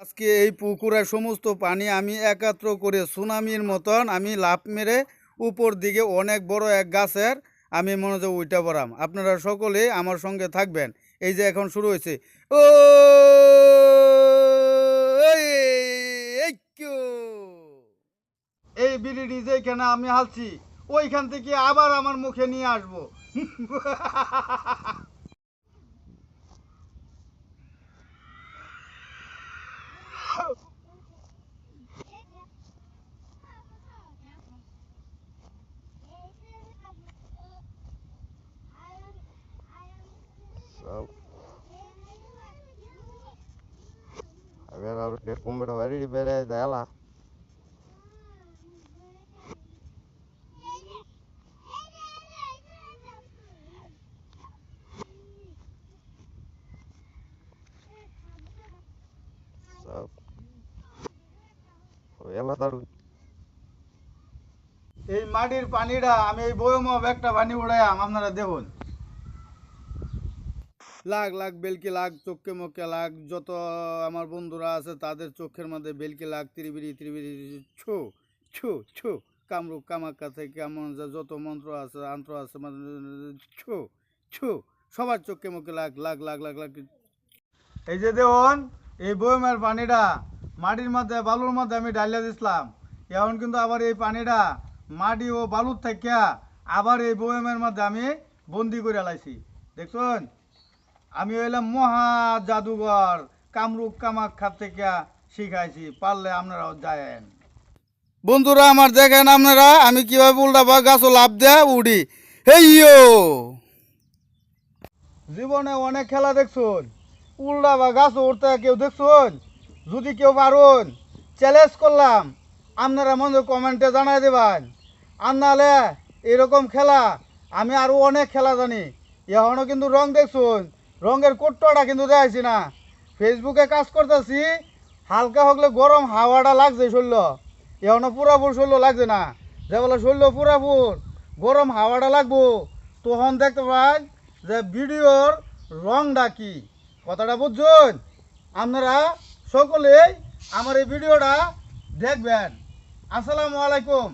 আজকে এই পুকুরের সমস্ত পানি আমি একাত্র করে সুনামির মতন আমি লাফ মেরে উপর দিকে অনেক বড় এক গাছের আমি মনোযোগ উঠে পড়াম। আপনারা সকলে আমার সঙ্গে থাকবেন। এই যে এখন শুরু হয়েছে, ও এই বিড়িটি যেখানে আমি হালছি ওইখান থেকে আবার আমার মুখে নিয়ে আসবো। So, a ver, ahora que cumbro ver y ver de ela. So, ela taru. এই মাটির পানিটা আমি এই বয়ম একটা পানি উড়াইয়াম, আপনারা দেখুন। লাখ লাখ বেলকি লাখ চোখে মুখে লাখ যত আমার বন্ধুরা আছে তাদের চোখের মধ্যে বেলকি লাখ ত্রিবিড়ি ত্রিবিড়ি ছু ছু ছু কামরূপ কামাক্কা থেকে কেমন যত মন্ত্র আছে আন্ত্র আছে ছু ছু সবার চোখে মুখে লাখ লাখ লাখ লাখ লাখ। এই যে দেখুন এই বয়মের পানিটা মাটির মধ্যে বালুর মধ্যে আমি ডালিয়া দিছিলাম, এখন কিন্তু আবার এই পানিটা মাটি ও বালুর থেকে আবার এই বয়মের মধ্যে আমি বন্দি করে লাইছি। দেখুন আমি হইলাম মহা জাদুঘর, কামরূপ কামাখ্যা থেকে শিখাইছি, পারলে আপনারাও যায়েন। বন্ধুরা আমার দেখেন আপনারা আমি কিভাবে উল্টা বা গাছও লাভ দেয়া উড়ি। হেইয়ো জীবনে অনেক খেলা দেখছুন, উল্টা বা গাছও উঠতে কেউ দেখছুন? যদি কেউ পারুন চ্যালেঞ্জ করলাম, আপনারা মনে কমেন্টে জানাই দেবেন। আর নাহলে এরকম খেলা আমি আরও অনেক খেলা জানি। এখনও কিন্তু রং দেখছুন, রঙের কোট্টটা কিন্তু দেখাইছি না। ফেসবুকে কাজ করতেছি, হালকা হকলে গরম হাওয়াটা লাগছে শরীর, এখনও পুরাপুর শরীর লাগছে না। যে বলে শরীর পুরাপুর গরম হাওয়াটা লাগবো, তখন দেখতে পাই যে ভিডিওর রংটা কি। কথাটা বুঝছেন? আপনারা সকলেই আমার এই ভিডিওটা দেখবেন। আসসালামু আলাইকুম।